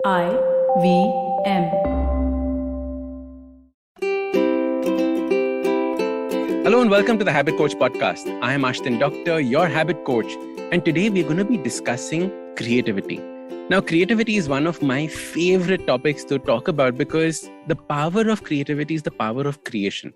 IVM. Hello and welcome to the Habit Coach podcast. I am Ashdin Doctor, your habit coach, and today we're going to be discussing creativity. Now, creativity is one of my favorite topics to talk about because the power of creativity is the power of creation,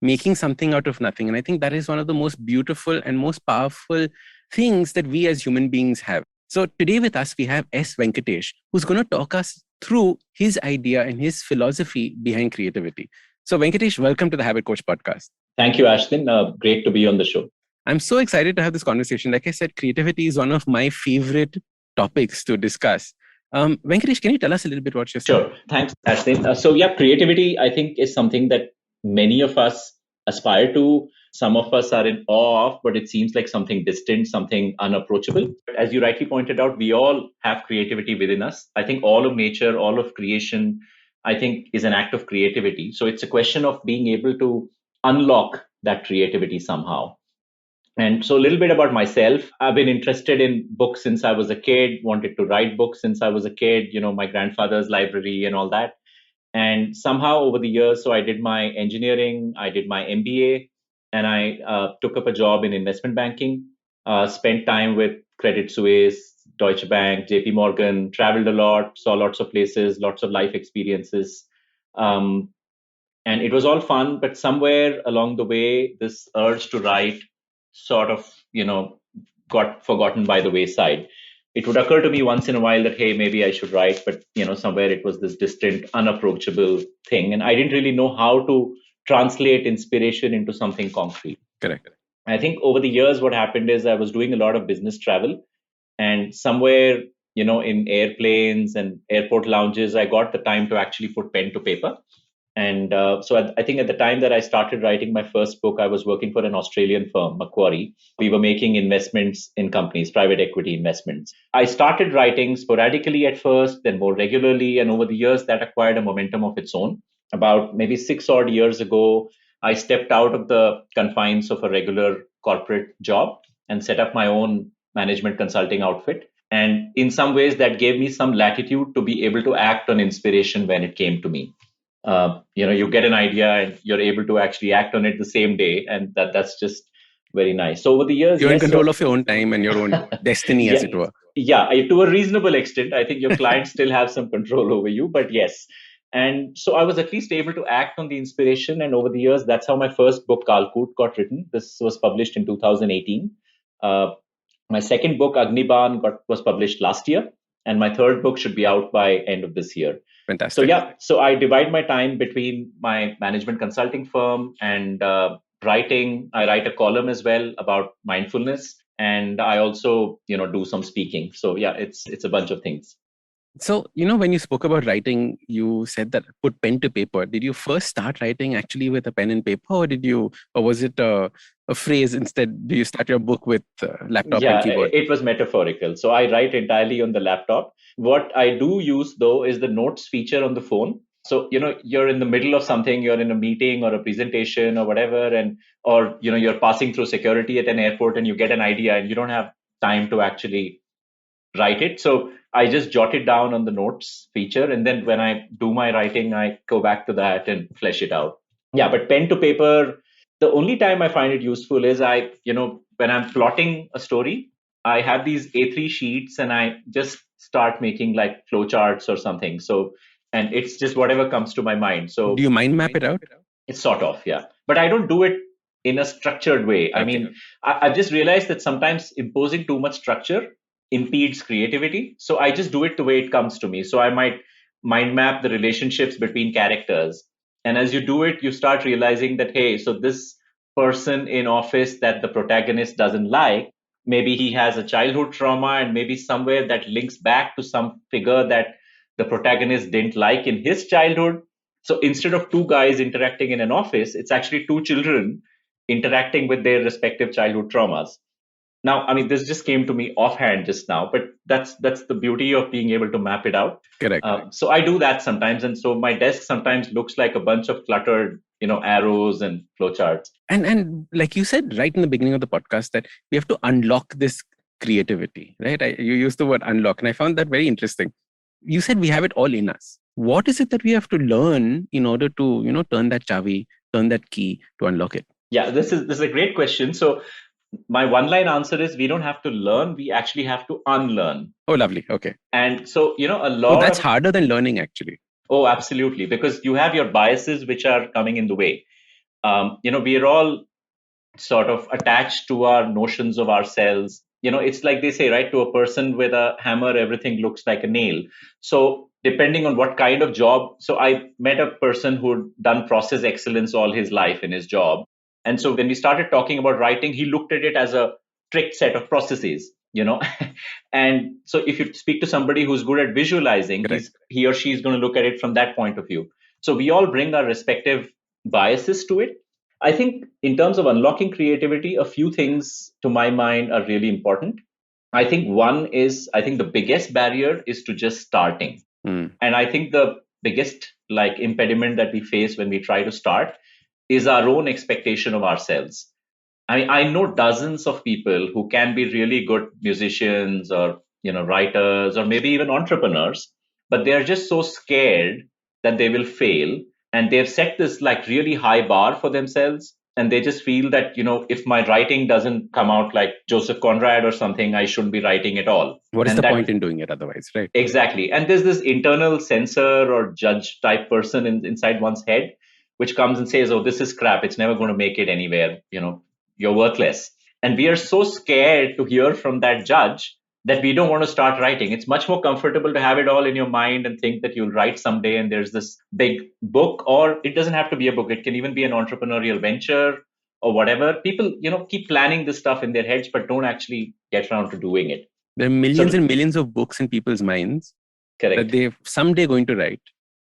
making something out of nothing. And I think that is one of the most beautiful and most powerful things that we as human beings have. So today with us, we have S Venkatesh, who's going to talk us through his idea and his philosophy behind creativity. So Venkatesh, welcome to the Habit Coach podcast. Thank you, Ashdin. Great to be on the show. I'm so excited to have this conversation. Like I said, creativity is one of my favorite topics to discuss. Venkatesh, can you tell us a little bit what you're saying? Sure. Thanks, Ashdin. Creativity, I think, is something that many of us aspire to. Some of us are in awe of, but it seems like something distant, something unapproachable. As you rightly pointed out, we all have creativity within us. I think all of nature, all of creation, I think, is an act of creativity. So it's a question of being able to unlock that creativity somehow. And so a little bit about myself. I've been interested in books since I was a kid, wanted to write books since I was a kid, my grandfather's library and all that. And somehow over the years, so I did my engineering, I did my MBA, and I took up a job in investment banking, spent time with Credit Suisse, Deutsche Bank, JP Morgan, traveled a lot, saw lots of places, lots of life experiences. And it was all fun, but somewhere along the way, this urge to write sort of, got forgotten by the wayside. It would occur to me once in a while that, hey, maybe I should write, but, somewhere it was this distant, unapproachable thing. And I didn't really know how to translate inspiration into something concrete. Correct. I think over the years, what happened is I was doing a lot of business travel, and somewhere, in airplanes and airport lounges, I got the time to actually put pen to paper. And so I think at the time that I started writing my first book, I was working for an Australian firm, Macquarie. We were making investments in companies, private equity investments. I started writing sporadically at first, then more regularly. And over the years, that acquired a momentum of its own. About maybe 6 odd years ago, I stepped out of the confines of a regular corporate job and set up my own management consulting outfit. And in some ways, that gave me some latitude to be able to act on inspiration when it came to me. You get an idea and you're able to actually act on it the same day, and that's just very nice. So over the years, you're in control of your own time and your own destiny, as it were. Yeah, to a reasonable extent. I think your clients still have some control over you, but yes. And so I was at least able to act on the inspiration, and over the years, that's how my first book, Kalkut, got written. This was published in 2018. My second book, Agniban, was published last year, and my third book should be out by end of this year. Fantastic. So I divide my time between my management consulting firm and writing. I write a column as well about mindfulness, and I also, do some speaking. So it's a bunch of things. So, when you spoke about writing, you said that put pen to paper. Did you first start writing actually with a pen and paper, or was it a phrase instead? Do you start your book with laptop and keyboard? It was metaphorical. So I write entirely on the laptop. What I do use though is the notes feature on the phone. So, you're in the middle of something, you're in a meeting or a presentation or whatever, or you're passing through security at an airport and you get an idea and you don't have time to actually write it. So I just jot it down on the notes feature. And then when I do my writing, I go back to that and flesh it out. Yeah, but pen to paper, the only time I find it useful is when I'm plotting a story, I have these A3 sheets and I just start making like flowcharts or something. So, and it's just whatever comes to my mind. So do you mind map it out? It's sort of, yeah. But I don't do it in a structured way. Okay. I mean, I've just realized that sometimes imposing too much structure impedes creativity. So I just do it the way it comes to me. So I might mind map the relationships between characters. And as you do it, you start realizing that, hey, so this person in office that the protagonist doesn't like, maybe he has a childhood trauma, and maybe somewhere that links back to some figure that the protagonist didn't like in his childhood. So instead of two guys interacting in an office, it's actually two children interacting with their respective childhood traumas. Now, I mean, this just came to me offhand just now, but that's the beauty of being able to map it out. Correct. So I do that sometimes. And so my desk sometimes looks like a bunch of cluttered, arrows and flowcharts. And like you said right in the beginning of the podcast, that we have to unlock this creativity, right? You used the word unlock, and I found that very interesting. you said we have it all in us. What is it that we have to learn in order to, turn that chavi, turn that key to unlock it? Yeah, this is a great question. So my one line answer is we don't have to learn, we actually have to unlearn. Oh, lovely. Okay. And so, a Oh, lot that's of harder than learning, actually. Oh, absolutely, because you have your biases which are coming in the way. We are all sort of attached to our notions of ourselves. It's like they say, right? To a person with a hammer, everything looks like a nail. So depending on what kind of job. So I met a person who'd done process excellence all his life in his job. And so when we started talking about writing, he looked at it as a strict set of processes. And so if you speak to somebody who's good at visualizing, Correct. he or she is going to look at it from that point of view. So we all bring our respective biases to it. I think in terms of unlocking creativity, a few things to my mind are really important. I think one is, I think the biggest barrier is to just starting. And I think the biggest impediment that we face when we try to start is our own expectation of ourselves. I mean, I know dozens of people who can be really good musicians or writers or maybe even entrepreneurs, but they're just so scared that they will fail, and they've set this really high bar for themselves, and they just feel that if my writing doesn't come out like Joseph Conrad or something, I shouldn't be writing at all. What is And the that point in doing it otherwise, right? Exactly. And there's this internal censor or judge type person inside one's head, which comes and says, oh, this is crap. It's never going to make it anywhere. You're worthless. And we are so scared to hear from that judge that we don't want to start writing. It's much more comfortable to have it all in your mind and think that you'll write someday and there's this big book, or it doesn't have to be a book. It can even be an entrepreneurial venture or whatever. People, keep planning this stuff in their heads, but don't actually get around to doing it. There are millions and millions of books in people's minds that they're someday going to write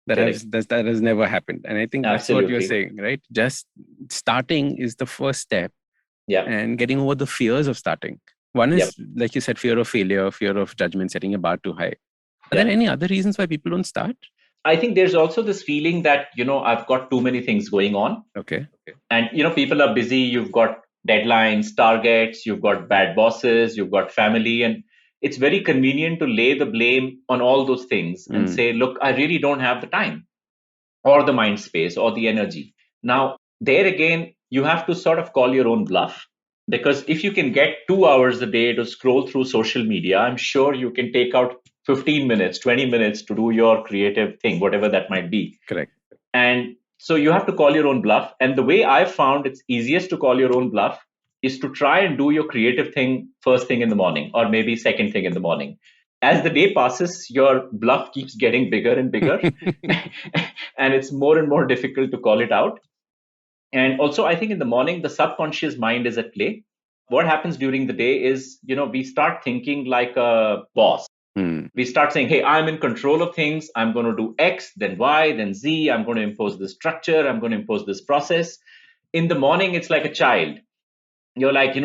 that has never happened. And I think that's what you're saying, right? Just starting is the first step. Yeah. And getting over the fears of starting. One is, like you said, fear of failure, fear of judgment, setting a bar too high. Are there any other reasons why people don't start? I think there's also this feeling that, I've got too many things going on. Okay. And, people are busy. You've got deadlines, targets, you've got bad bosses, you've got family. And it's very convenient to lay the blame on all those things and say, look, I really don't have the time or the mind space or the energy. Now, there again, you have to sort of call your own bluff. Because if you can get 2 hours a day to scroll through social media, I'm sure you can take out 15 minutes, 20 minutes to do your creative thing, whatever that might be. Correct. And so you have to call your own bluff. And the way I've found it's easiest to call your own bluff is to try and do your creative thing first thing in the morning, or maybe second thing in the morning. As the day passes, your bluff keeps getting bigger and bigger, and it's more and more difficult to call it out. And also, I think in the morning, the subconscious mind is at play. What happens during the day is, we start thinking like a boss. We start saying, hey, I'm in control of things. I'm going to do X, then Y, then Z. I'm going to impose this structure. I'm going to impose this process. In the morning, it's like a child. You're like,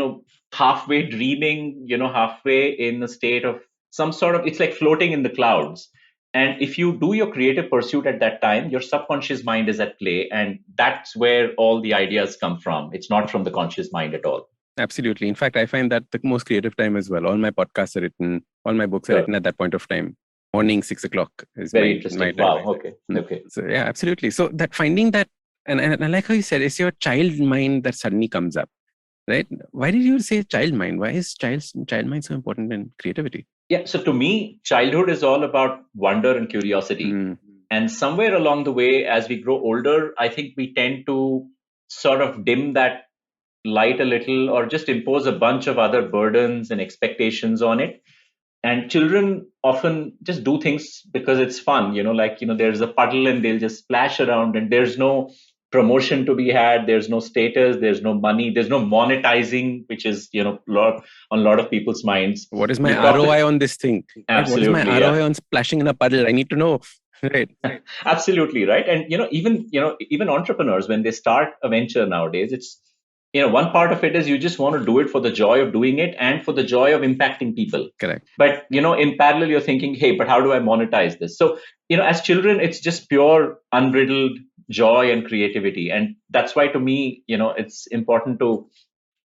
halfway dreaming, halfway in a state of some sort of, it's like floating in the clouds. And if you do your creative pursuit at that time, your subconscious mind is at play. And that's where all the ideas come from. It's not from the conscious mind at all. Absolutely. In fact, I find that the most creative time as well. All my podcasts are written, all my books are written at that point of time. Morning, 6 o'clock is very interesting. My time. Wow. Okay. So yeah, absolutely. So that finding that, and I like how you said, it's your child mind that suddenly comes up, right? Why did you say child mind? Why is child mind so important in creativity? Yeah. So to me, childhood is all about wonder and curiosity. And somewhere along the way, as we grow older, I think we tend to sort of dim that light a little, or just impose a bunch of other burdens and expectations on it. And children often just do things because it's fun, there's a puddle and they'll just splash around, and there's no promotion to be had, there's no status, there's no money, there's no monetizing, which is on a lot of people's minds. What is my ROI on this thing? Absolutely. What is my ROI on splashing in a puddle? I need to know. Right. Absolutely right. And even entrepreneurs, when they start a venture nowadays, it's one part of it is you just want to do it for the joy of doing it and for the joy of impacting people. Correct. But in parallel, you're thinking, hey, but how do I monetize this? So as children, it's just pure unbridled joy and creativity, and that's why to me, it's important to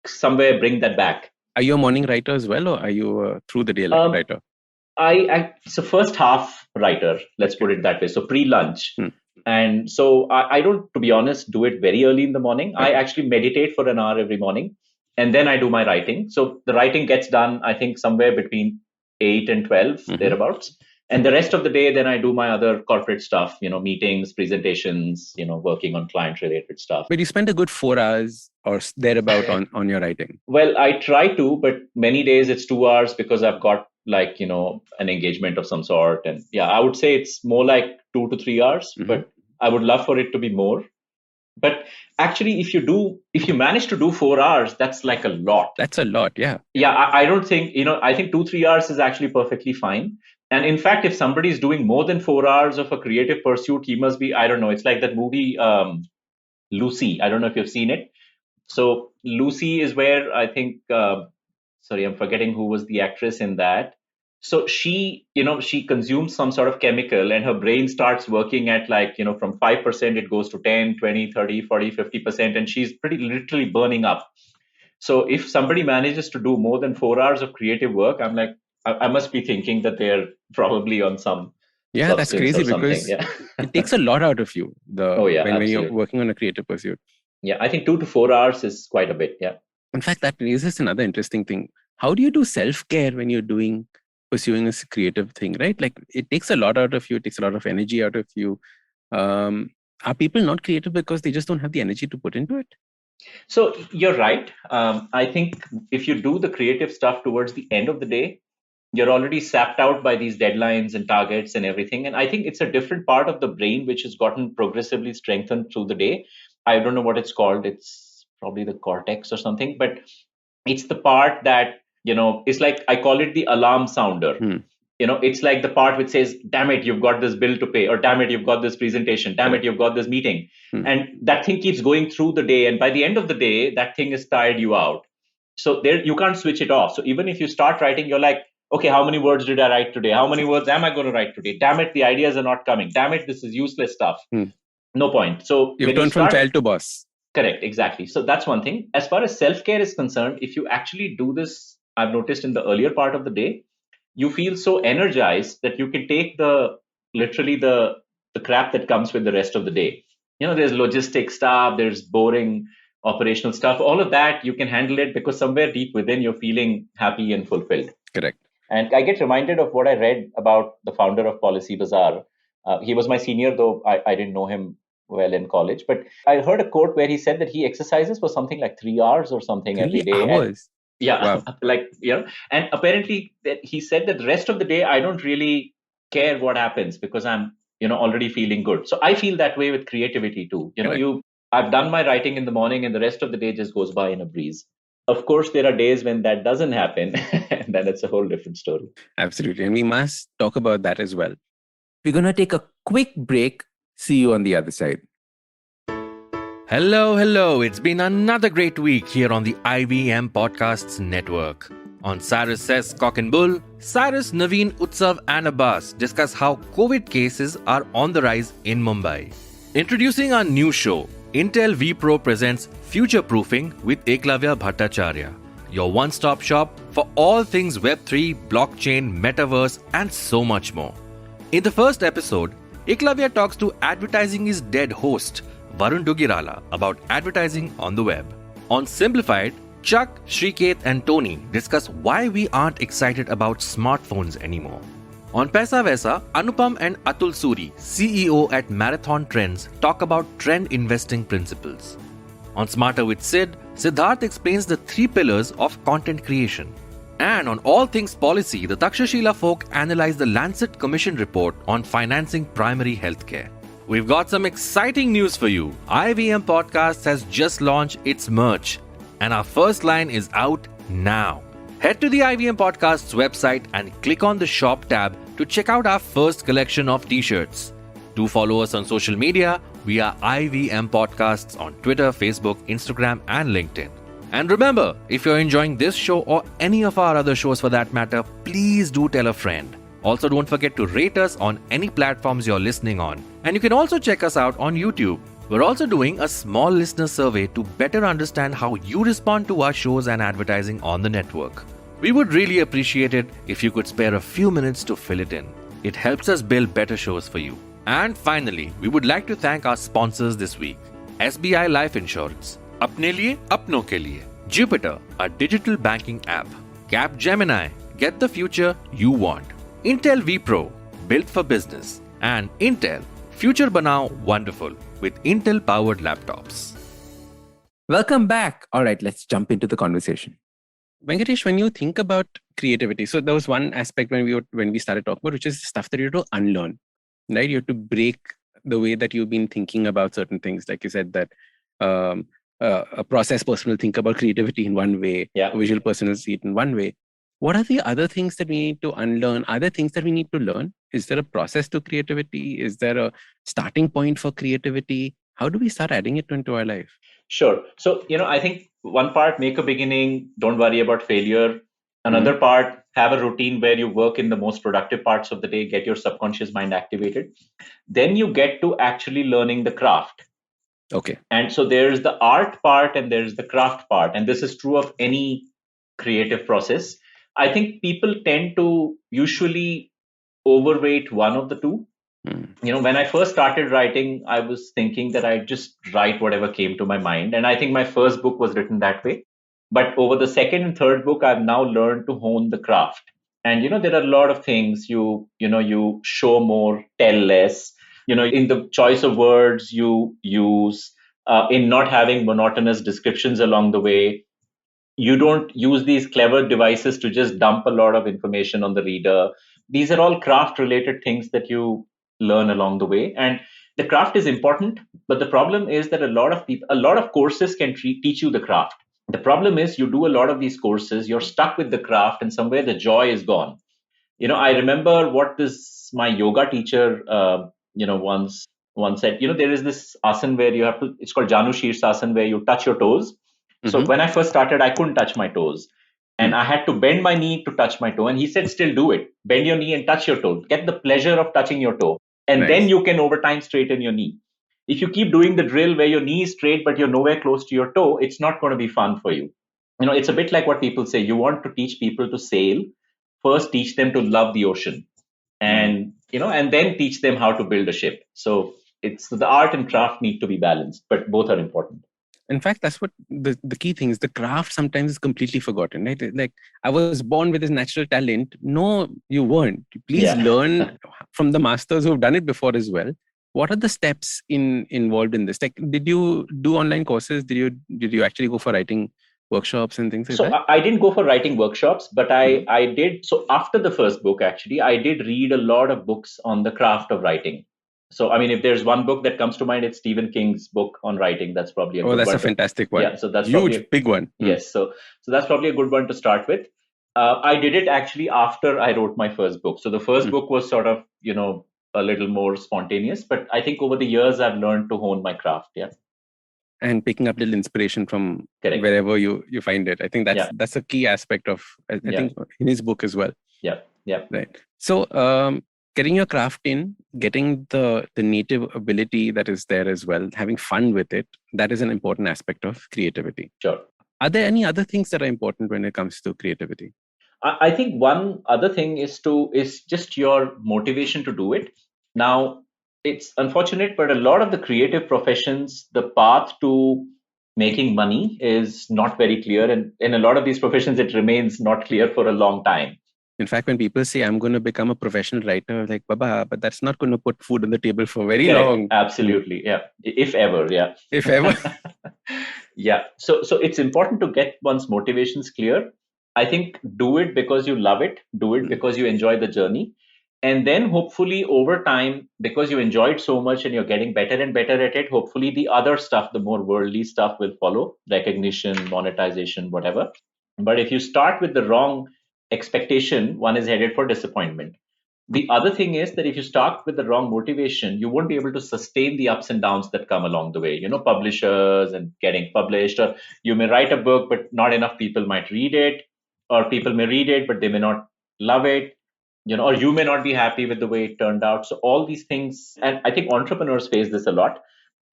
somewhere bring that back. Are you a morning writer as well, or are you through the day writer? So first half writer, let's put it that way. So pre-lunch. And so I don't, to be honest, do it very early in the morning. I actually meditate for an hour every morning, and then I do my writing. So the writing gets done, I think, somewhere between 8 and 12, thereabouts. And the rest of the day, then I do my other corporate stuff, meetings, presentations, working on client-related stuff. But you spend a good 4 hours or thereabout on your writing. Well, I try to, but many days it's 2 hours because I've got an engagement of some sort. And yeah, I would say it's more like 2 to 3 hours, but I would love for it to be more. But actually, if you manage to do 4 hours, that's like a lot. That's a lot, yeah. Yeah, I don't think, I think 2-3 hours is actually perfectly fine. And in fact, if somebody is doing more than 4 hours of a creative pursuit, he must be, I don't know, it's like that movie, Lucy. I don't know if you've seen it. So Lucy is where I think, I'm forgetting who was the actress in that. So she consumes some sort of chemical and her brain starts working at from 5%, it goes to 10, 20, 30, 40, 50%. And she's pretty literally burning up. So if somebody manages to do more than 4 hours of creative work, I'm like, I must be thinking that they're probably on some. Yeah, that's crazy because it takes a lot out of you when you're working on a creative pursuit. Yeah, I think 2 to 4 hours is quite a bit. Yeah. In fact, that raises another interesting thing. How do you do self-care when you're pursuing a creative thing, right? Like it takes a lot out of you. It takes a lot of energy out of you. Are people not creative because they just don't have the energy to put into it? So you're right. I think if you do the creative stuff towards the end of the day, you're already sapped out by these deadlines and targets and everything. And I think it's a different part of the brain which has gotten progressively strengthened through the day. I don't know what it's called. It's probably the cortex or something, but it's the part that, it's like, I call it the alarm sounder. It's like the part which says, damn it, you've got this bill to pay, or damn it, you've got this presentation, damn it, you've got this meeting. And that thing keeps going through the day. And by the end of the day, that thing has tired you out. So there, you can't switch it off. So even if you start writing, you're like, okay, how many words did I write today? How many words am I going to write today? Damn it, the ideas are not coming. Damn it, this is useless stuff. No point. So you've turned from child to boss. Correct, exactly. So that's one thing. As far as self-care is concerned, if you actually do this, I've noticed in the earlier part of the day, you feel so energized that you can take the crap that comes with the rest of the day. There's logistic stuff, there's boring operational stuff, all of that, you can handle it because somewhere deep within you're feeling happy and fulfilled. Correct. And I get reminded of what I read about the founder of Policy Bazaar. He was my senior, though I didn't know him well in college. But I heard a quote where he said that he exercises for something like 3 hours or something every day. 3 hours? Yeah, wow. And apparently that he said that the rest of the day, I don't really care what happens because I'm, already feeling good. So I feel that way with creativity too. I've done my writing in the morning and the rest of the day just goes by in a breeze. Of course, there are days when that doesn't happen, and then it's a whole different story. Absolutely. And we must talk about that as well. We're going to take a quick break. See you on the other side. Hello. It's been another great week here on the IVM Podcasts Network. On Cyrus Says Cock and Bull, Cyrus, Naveen, Utsav and Abbas discuss how COVID cases are on the rise in Mumbai. Introducing our new show, Intel vPro presents Future Proofing with Eklavya Bhattacharya, your one-stop shop for all things Web3, blockchain, metaverse, and so much more. In the first episode, Eklavya talks to Advertising is Dead host Varun Dugirala about advertising on the web. On Simplified, Chuck, Shrikeet, and Tony discuss why we aren't excited about smartphones anymore. On Paisa Vaisa, Anupam and Atul Suri, CEO at Marathon Trends, talk about trend investing principles. On Smarter with Sid, Siddharth explains the 3 pillars of content creation. And on All Things Policy, the Takshashila folk analyze the Lancet Commission report on financing primary healthcare. We've got some exciting news for you. IVM Podcasts has just launched its merch, and our first line is out now. Head to the IVM Podcasts website and click on the shop tab to check out our first collection of t-shirts. Do follow us on social media. We are IVM Podcasts on Twitter, Facebook, Instagram, and LinkedIn. And remember, if you're enjoying this show or any of our other shows for that matter, please do tell a friend. Also, don't forget to rate us on any platforms you're listening on. And you can also check us out on YouTube. We're also doing a small listener survey to better understand how you respond to our shows and advertising on the network. We would really appreciate it if you could spare a few minutes to fill it in. It helps us build better shows for you. And finally, we would like to thank our sponsors this week. SBI Life Insurance, Apne Liye, Apno Ke Liye. Jupiter, a digital banking app. Capgemini, get the future you want. Intel vPro, built for business. And Intel, future banao wonderful with Intel-powered laptops. Welcome back. All right, let's jump into the conversation. Venkatesh, when you think about creativity, so there was one aspect when we started talking about, which is stuff that you have to unlearn, right? You have to break the way that you've been thinking about certain things. Like you said that a process person will think about creativity in one way, a visual person will see it in one way. What are the other things that we need to unlearn? Are there things that we need to learn? Is there a process to creativity? Is there a starting point for creativity? How do we start adding it into our life? Sure. So, I think one part, make a beginning, don't worry about failure. Another part, have a routine where you work in the most productive parts of the day, get your subconscious mind activated. Then you get to actually learning the craft. Okay. And so there's the art part and there's the craft part. And this is true of any creative process. I think people tend to usually overweight one of the two. When I first started writing, I was thinking that I'd just write whatever came to my mind. And I think my first book was written that way. But over the second and third book, I've now learned to hone the craft. And, there are a lot of things you show more, tell less, in the choice of words you use, in not having monotonous descriptions along the way. You don't use these clever devices to just dump a lot of information on the reader. These are all craft related things that you learn along the way. And the craft is important, but the problem is that a lot of courses can teach you the craft. The problem is you do a lot of these courses, you're stuck with the craft, and somewhere the joy is gone. I remember what my yoga teacher, once said. There is this asana where it's called Janu Shirsasana, where you touch your toes. So when I first started, I couldn't touch my toes. And I had to bend my knee to touch my toe. And he said, still do it. Bend your knee and touch your toe. Get the pleasure of touching your toe. And then you can over time straighten your knee. If you keep doing the drill where your knee is straight, but you're nowhere close to your toe, it's not going to be fun for you. It's a bit like what people say. You want to teach people to sail. First, teach them to love the ocean. And, and then teach them how to build a ship. So it's the art and craft need to be balanced, but both are important. In fact, that's what the key thing is. The craft sometimes is completely forgotten, right? Like, I was born with this natural talent. No, you weren't. Please learn from the masters who've done it before as well. What are the steps involved in this? Like, did you do online courses? Did you actually go for writing workshops and things like that? So I didn't go for writing workshops, but I did. So after the first book, actually, I did read a lot of books on the craft of writing. So, if there's one book that comes to mind, it's Stephen King's book on writing. That's probably a good one. Oh, that's a fantastic one. Yeah, so that's huge, big one. Yes, so that's probably a good one to start with. I did it actually after I wrote my first book. So the first book was sort of, a little more spontaneous. But I think over the years, I've learned to hone my craft. Yeah. And picking up little inspiration from wherever you find it. I think that's a key aspect of, I think, in his book as well. Yeah. Right. So, getting your craft in, getting the native ability that is there as well, having fun with it, that is an important aspect of creativity. Sure. Are there any other things that are important when it comes to creativity? I think one other thing is just your motivation to do it. Now, it's unfortunate, but a lot of the creative professions, the path to making money is not very clear. And in a lot of these professions, it remains not clear for a long time. In fact, when people say, I'm going to become a professional writer, like, Baba, but that's not going to put food on the table for very long. Absolutely. Yeah. If ever. Yeah. If ever. Yeah. So it's important to get one's motivations clear. I think do it because you love it. Do it because you enjoy the journey. And then hopefully over time, because you enjoy it so much and you're getting better and better at it, hopefully the other stuff, the more worldly stuff will follow, recognition, monetization, whatever. But if you start with the wrong expectation, one is headed for disappointment. The other thing is that if you start with the wrong motivation, you won't be able to sustain the ups and downs that come along the way, publishers and getting published, or you may write a book, but not enough people might read it, or people may read it, but they may not love it, or you may not be happy with the way it turned out. So all these things, and I think entrepreneurs face this a lot.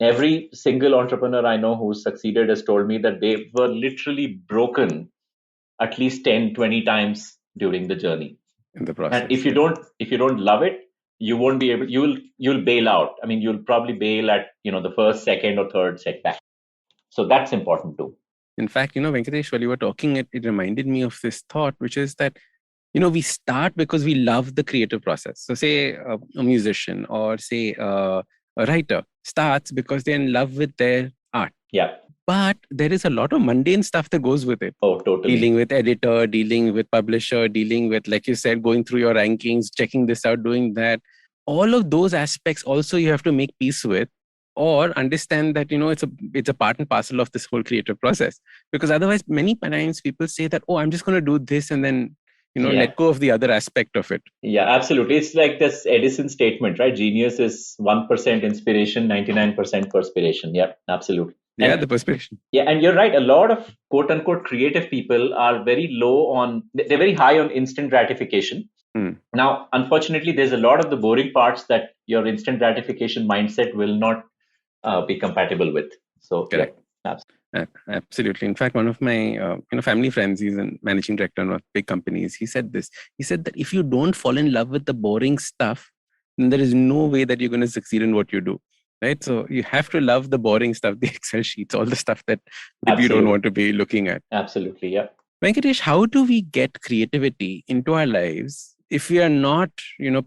Every single entrepreneur I know who succeeded has told me that they were literally broken at least 10, 20 times during the journey. In the process. And if you don't love it, you won't be able, you'll bail out. I mean, you'll probably bail at, the first, second or third setback. So that's important too. In fact, Venkatesh, while you were talking, it reminded me of this thought, which is that, we start because we love the creative process. So say a musician or say a writer starts because they're in love with their art. Yeah. But there is a lot of mundane stuff that goes with it. Oh, totally. Dealing with editor, dealing with publisher, dealing with, like you said, going through your rankings, checking this out, doing that. All of those aspects also you have to make peace with, or understand that, it's a part and parcel of this whole creative process. Because otherwise, many times people say that, oh, I'm just going to do this and then, let go of the other aspect of it. Yeah, absolutely. It's like this Edison statement, right? Genius is 1% inspiration, 99% perspiration. Yeah, absolutely. Yeah, the perspiration. Yeah, and you're right. A lot of quote unquote creative people are they're very high on instant gratification. Now, unfortunately, there's a lot of the boring parts that your instant gratification mindset will not be compatible with. So, correct. Yeah, absolutely. In fact, one of my family friends, he's a managing director of big companies. He said this. He said that if you don't fall in love with the boring stuff, then there is no way that you're going to succeed in what you do. Right? So you have to love the boring stuff, the Excel sheets, all the stuff that you don't want to be looking at. Absolutely, yeah. Venkatesh, how do we get creativity into our lives if we are not,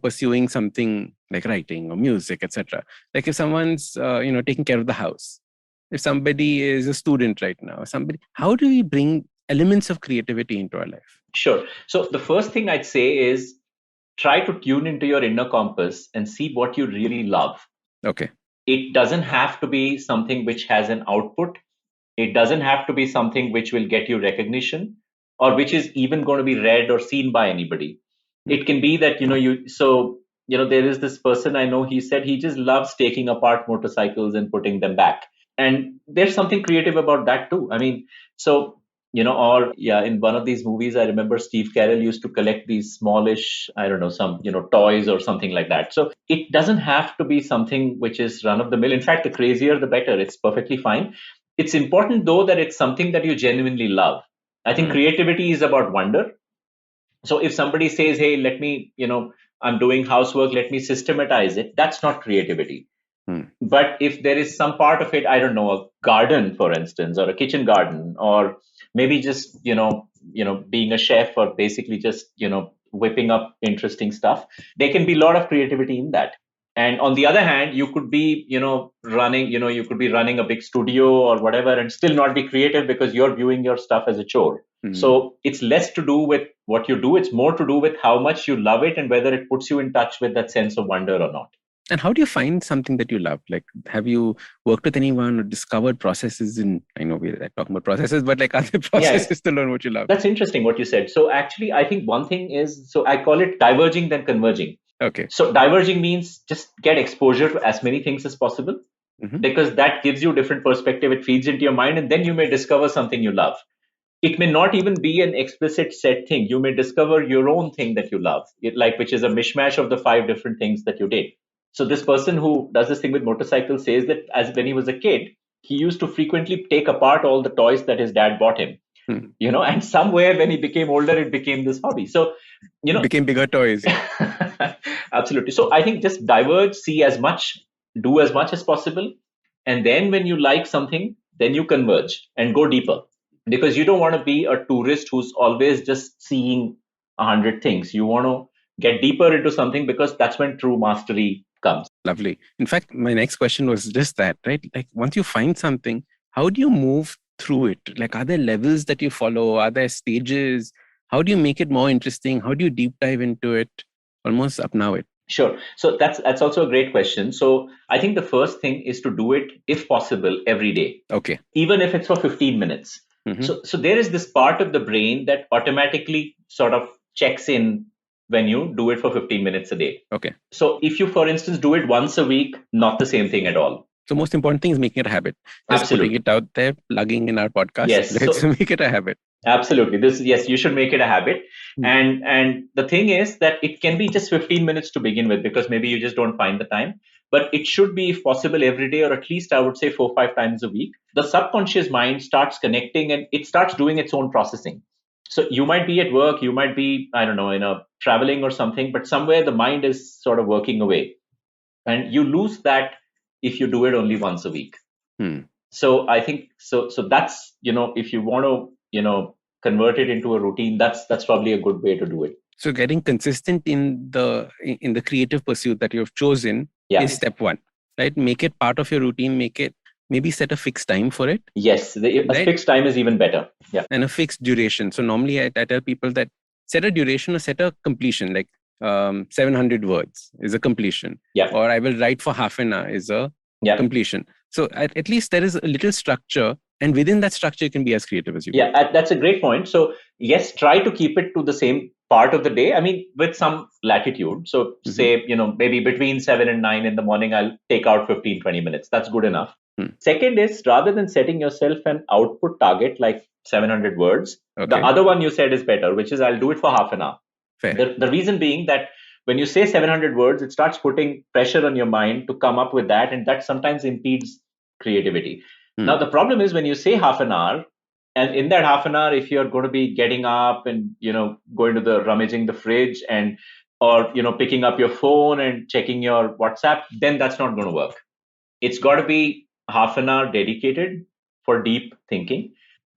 pursuing something like writing or music, etc.? Like if someone's, taking care of the house, if somebody is a student right now, how do we bring elements of creativity into our life? Sure. So the first thing I'd say is try to tune into your inner compass and see what you really love. Okay. It doesn't have to be something which has an output. It doesn't have to be something which will get you recognition or which is even going to be read or seen by anybody. It can be that, there is this person I know, he said he just loves taking apart motorcycles and putting them back. And there's something creative about that too. I mean, so, in one of these movies, I remember Steve Carell used to collect these smallish, I don't know, some, toys or something like that. So it doesn't have to be something which is run of the mill. In fact, the crazier, the better. It's perfectly fine. It's important though that it's something that you genuinely love. I think creativity is about wonder. So if somebody says, hey, let me, I'm doing housework, let me systematize it. That's not creativity. But if there is some part of it, I don't know, a garden, for instance, or a kitchen garden, or maybe just, being a chef or basically just, whipping up interesting stuff, there can be a lot of creativity in that. And on the other hand, you could be, running a big studio or whatever and still not be creative because you're viewing your stuff as a chore. So it's less to do with what you do. It's more to do with how much you love it and whether it puts you in touch with that sense of wonder or not. And how do you find something that you love? Like, have you worked with anyone or discovered processes I know we're talking about processes, but like other processes to learn what you love? That's interesting what you said. So actually, I think one thing is, so I call it diverging then converging. Okay. So diverging means just get exposure to as many things as possible because that gives you different perspective. It feeds into your mind and then you may discover something you love. It may not even be an explicit set thing. You may discover your own thing that you love, which is a mishmash of the 5 different things that you did. So this person who does this thing with motorcycles says that as when he was a kid, he used to frequently take apart all the toys that his dad bought him, and somewhere when he became older, it became this hobby. So, it became bigger toys. Absolutely. So I think just diverge, see as much, do as much as possible. And then when you like something, then you converge and go deeper. Because you don't want to be a tourist who's always just seeing 100 things. You want to get deeper into something because that's when true mastery comes. Lovely. In fact, my next question was just that, right? Like once you find something, how do you move through it? Like, are there levels that you follow? Are there stages? How do you make it more interesting? How do you deep dive into it? Almost apnow it. Sure. So that's also a great question. So I think the first thing is to do it, if possible, every day. Okay. Even if it's for 15 minutes. So there is this part of the brain that automatically sort of checks in when you do it for 15 minutes a day. Okay. So if you, for instance, do it once a week, not the same thing at all. So most important thing is making it a habit. Just Absolutely. putting it out there, plugging in our podcast. Yes. Let's make it a habit. Absolutely. Yes, you should make it a habit. And the thing is that it can be just 15 minutes to begin with because maybe you just don't find the time. But it should be, if possible, every day, or at least I would say 4 or 5 times a week. The subconscious mind starts connecting and it starts doing its own processing. So you might be at work, you might be, I don't know, traveling or something, but somewhere the mind is sort of working away. And you lose that if you do it only once a week. So I think so that's, if you want to, convert it into a routine, that's probably a good way to do it. So getting consistent in the creative pursuit that you've chosen is step one, right? Make it part of your routine, maybe set a fixed time for it. Yes, a fixed time is even better. Yeah. And a fixed duration. So normally I tell people that set a duration or set a completion, like 700 words is a completion. Yeah. Or I will write for half an hour is a completion. So at least there is a little structure, and within that structure you can be as creative as you can. Yeah, that's a great point. So yes, try to keep it to the same part of the day. I mean, with some latitude. So say, maybe between 7 and 9 in the morning, I'll take out 15, 20 minutes. That's good enough. Second is, rather than setting yourself an output target like 700 words, the other one you said is better, which is I'll do it for half an hour. The reason being that when you say 700 words, it starts putting pressure on your mind to come up with that. And that sometimes impedes creativity. Now, the problem is when you say half an hour, and in that half an hour, if you're going to be getting up and, going to the rummaging the fridge or picking up your phone and checking your WhatsApp, then that's not going to work. It's got to be half an hour dedicated for deep thinking.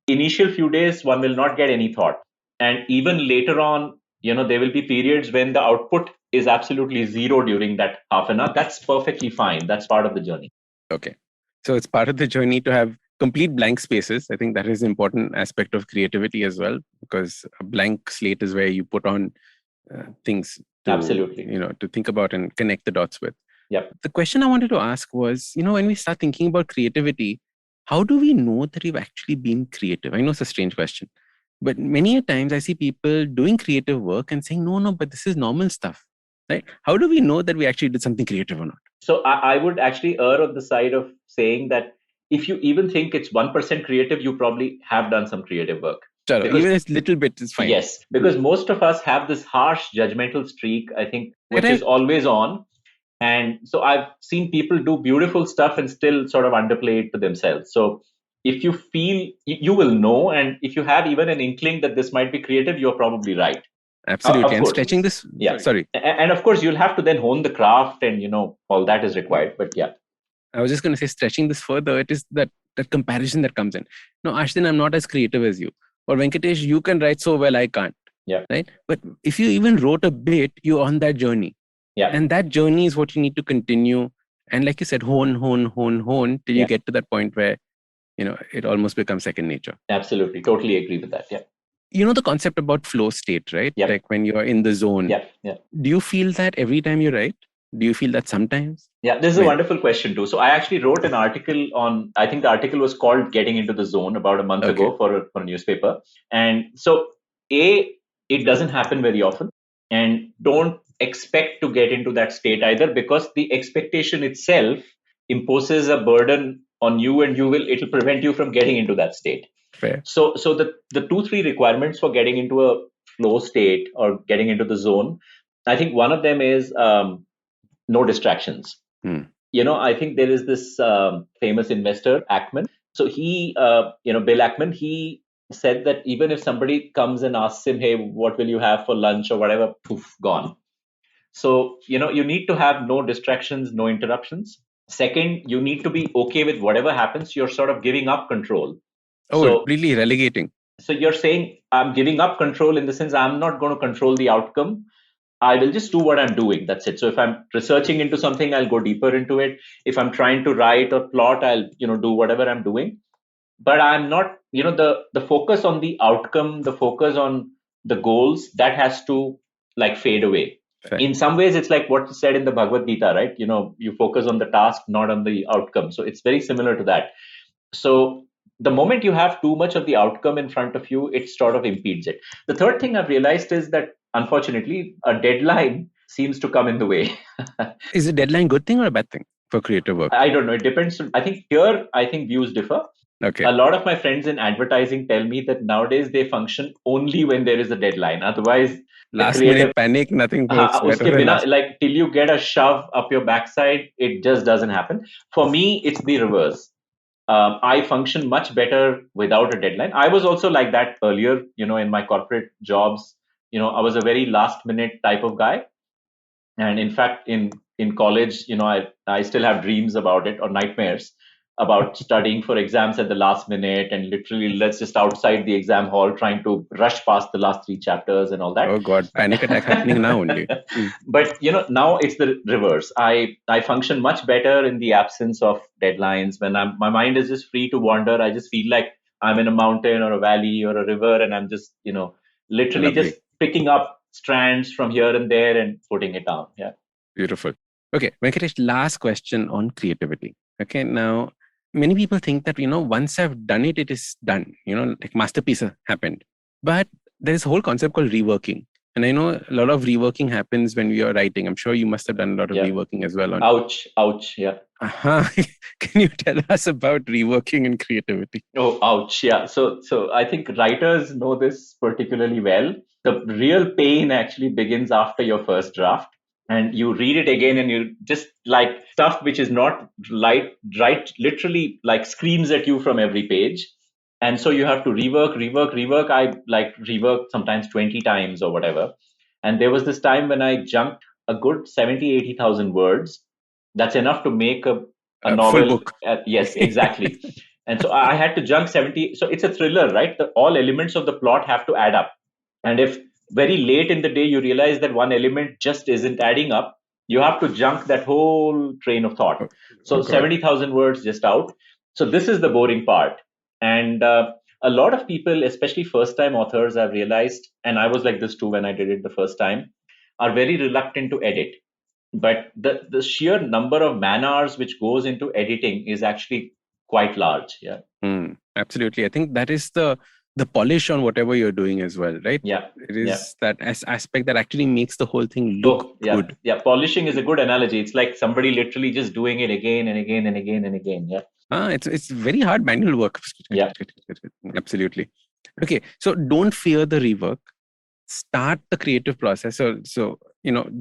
Initial few days, one will not get any thought. And even later on, there will be periods when the output is absolutely zero during that half an hour. That's perfectly fine. That's part of the journey. Okay. So it's part of the journey to have complete blank spaces. I think that is an important aspect of creativity as well, because a blank slate is where you put on things to, absolutely, to think about and connect the dots with. Yep. The question I wanted to ask was, when we start thinking about creativity, how do we know that we've actually been creative? I know it's a strange question, but many times I see people doing creative work and saying, no, but this is normal stuff, right? How do we know that we actually did something creative or not? So I would actually err on the side of saying that if you even think it's 1% creative, you probably have done some creative work. Even a little bit is fine. Yes, because most of us have this harsh judgmental streak, I think, which is always on. And so I've seen people do beautiful stuff and still sort of underplay it to themselves. So if you feel, you will know. And if you have even an inkling that this might be creative, you're probably right. Absolutely. And stretching this. Yeah. Sorry. And of course, you'll have to then hone the craft and, all that is required. But yeah. I was just going to say, stretching this further, it is that comparison that comes in. No, Ashdin, I'm not as creative as you. Or Venkatesh, you can write so well, I can't. Yeah. Right. But if you even wrote a bit, you're on that journey. Yeah. And that journey is what you need to continue. And like you said, hone till you get to that point where, it almost becomes second nature. Absolutely. Totally agree with that. Yeah. The concept about flow state, right? Yep. Like when you're in the zone. Yeah. Do you feel that every time you write? Do you feel that sometimes? Yeah, this is a wonderful question too. So I actually wrote an article I think the article was called Getting into the Zone about a month ago for a newspaper. And so it doesn't happen very often. And don't expect to get into that state either, because the expectation itself imposes a burden on you and it'll prevent you from getting into that state. Fair. So the 2-3 requirements for getting into a flow state or getting into the zone, I think one of them is no distractions. I think there is this famous investor, Ackman. So he, Bill Ackman, he said that even if somebody comes and asks him, hey, what will you have for lunch or whatever, poof, gone. So, you need to have no distractions, no interruptions. Second, you need to be okay with whatever happens. You're sort of giving up control. So, really relegating. So you're saying I'm giving up control in the sense I'm not going to control the outcome. I will just do what I'm doing. That's it. So if I'm researching into something, I'll go deeper into it. If I'm trying to write or plot, I'll, do whatever I'm doing. But I'm not, the focus on the outcome, the focus on the goals, that has to fade away. Right. In some ways, it's like what you said in the Bhagavad Gita, right? You focus on the task, not on the outcome. So it's very similar to that. So the moment you have too much of the outcome in front of you, it sort of impedes it. The third thing I've realized is that, unfortunately, a deadline seems to come in the way. Is a deadline a good thing or a bad thing for creative work? I don't know. It depends. I think views differ. Okay. A lot of my friends in advertising tell me that nowadays they function only when there is a deadline. Otherwise, last minute panic, nothing works better than till you get a shove up your backside, it just doesn't happen. For me, it's the reverse. I function much better without a deadline. I was also like that earlier, in my corporate jobs. I was a very last minute type of guy. And in fact, in college, I still have dreams about it, or nightmares about studying for exams at the last minute, and literally let's just outside the exam hall trying to rush past the last 3 chapters and all that. Oh God, panic attack happening now only. But now it's the reverse. I function much better in the absence of deadlines. When my mind is just free to wander, I just feel like I'm in a mountain or a valley or a river, and I'm just literally Lovely. just picking up strands from here and there and putting it down. Yeah. Beautiful. Okay, Venkatesh, last question on creativity. Okay, now many people think that, once I've done it, it is done. Like masterpiece happened. But there is a whole concept called reworking. And I know a lot of reworking happens when we are writing. I'm sure you must have done a lot of reworking as well. Ouch. Yeah. Can you tell us about reworking and creativity? Oh, ouch. Yeah. So I think writers know this particularly well. The real pain actually begins after your first draft. And you read it again and you just like stuff which is not right, literally like screams at you from every page. And so you have to rework. I reworked sometimes 20 times or whatever. And there was this time when I junked a good 70, 80,000 words. That's enough to make a novel. Full book. Yes, exactly. And so I had to junk 70. So it's a thriller, right? All elements of the plot have to add up. And if very late in the day you realize that one element just isn't adding up, you have to junk that whole train of thought. So 70,000 words just out. So this is the boring part. And a lot of people, especially first-time authors, I've realized, and I was like this too when I did it the first time, are very reluctant to edit. But the sheer number of man hours which goes into editing is actually quite large. Yeah. Absolutely. I think that is the polish on whatever you're doing as well, right? Yeah. It is that aspect that actually makes the whole thing look good. Yeah. Polishing is a good analogy. It's like somebody literally just doing it again and again and again and again. Yeah. It's very hard manual work. Yeah. Absolutely. Okay. So don't fear the rework. Start the creative process. So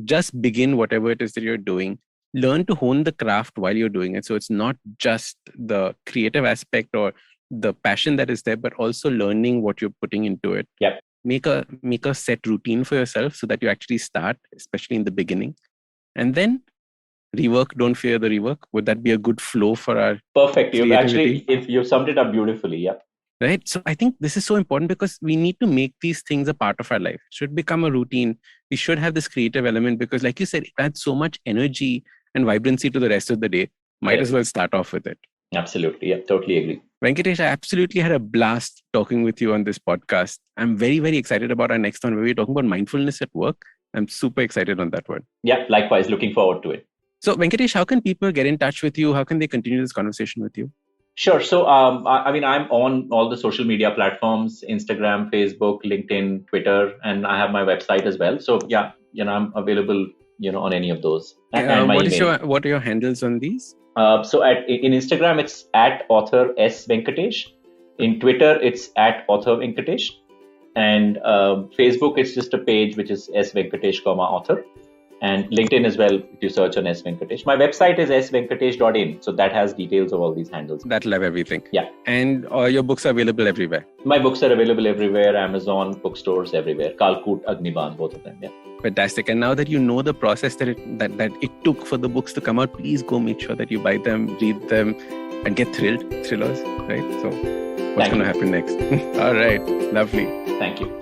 just begin whatever it is that you're doing. Learn to hone the craft while you're doing it. So it's not just the creative aspect or the passion that is there, but also learning what you're putting into it. Yep. Make a set routine for yourself so that you actually start, especially in the beginning. And then rework, don't fear the rework. Would that be a good flow for our Perfect. You've summed it up beautifully. Yeah. Right. So I think this is so important because we need to make these things a part of our life. It should become a routine. We should have this creative element because, like you said, it adds so much energy and vibrancy to the rest of the day. Might as well start off with it. Absolutely. Yeah, totally agree. Venkatesh, I absolutely had a blast talking with you on this podcast. I'm very, very excited about our next one where we're talking about mindfulness at work. I'm super excited on that one. Yeah, likewise. Looking forward to it. So Venkatesh, how can people get in touch with you? How can they continue this conversation with you? Sure. So, I'm on all the social media platforms, Instagram, Facebook, LinkedIn, Twitter, and I have my website as well. So yeah, I'm available, on any of those. And what are your handles on these? So in Instagram, it's at author S Venkatesh. In Twitter, it's at author Venkatesh. And Facebook, it's just a page which is S Venkatesh, author. And LinkedIn as well, if you search on S Venkatesh. My website is svenkatesh.in. So that has details of all these handles. That'll have everything. Yeah. And your books are available everywhere. My books are available everywhere. Amazon, bookstores, everywhere. Kalkut, Agniban, both of them. Yeah. Fantastic. And now that you know the process that it took for the books to come out, please go make sure that you buy them, read them, and get thrillers, right? So what's going to happen next? All right. Lovely. Thank you.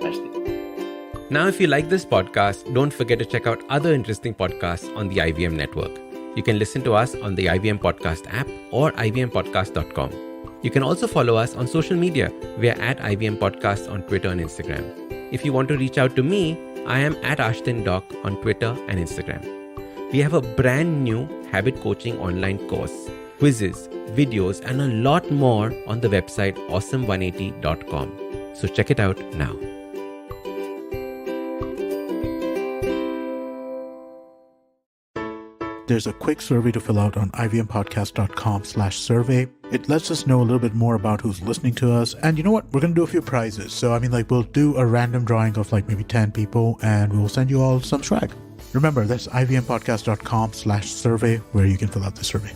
Now, if you like this podcast, don't forget to check out other interesting podcasts on the IVM network. You can listen to us on the IVM Podcast app or ivmpodcast.com. You can also follow us on social media. We are at IVM Podcast on Twitter and Instagram. If you want to reach out to me, I am at Ashdin Doc on Twitter and Instagram. We have a brand new habit coaching online course, quizzes, videos, and a lot more on the website awesome180.com. So check it out now. There's a quick survey to fill out on ivmpodcast.com/survey. It lets us know a little bit more about who's listening to us. And you know what? We're going to do a few prizes. So, we'll do a random drawing of maybe 10 people and we'll send you all some swag. Remember, that's ivmpodcast.com/survey where you can fill out the survey.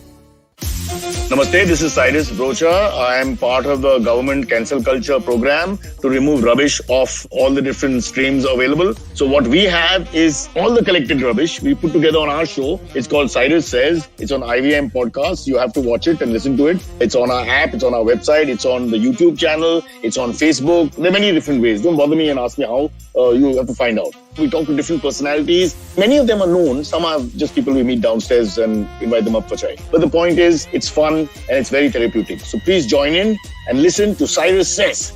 Namaste, this is Cyrus Brocha. I am part of the government cancel culture program to remove rubbish off all the different streams available. So what we have is all the collected rubbish we put together on our show. It's called Cyrus Says. It's on IVM Podcast. You have to watch it and listen to it. It's on our app. It's on our website. It's on the YouTube channel. It's on Facebook. There are many different ways. Don't bother me and ask me how. You have to find out. We talk to different personalities. Many of them are known. Some are just people we meet downstairs and invite them up for chai. But the point is, it's fun and it's very therapeutic. So please join in and listen to Cyrus Says.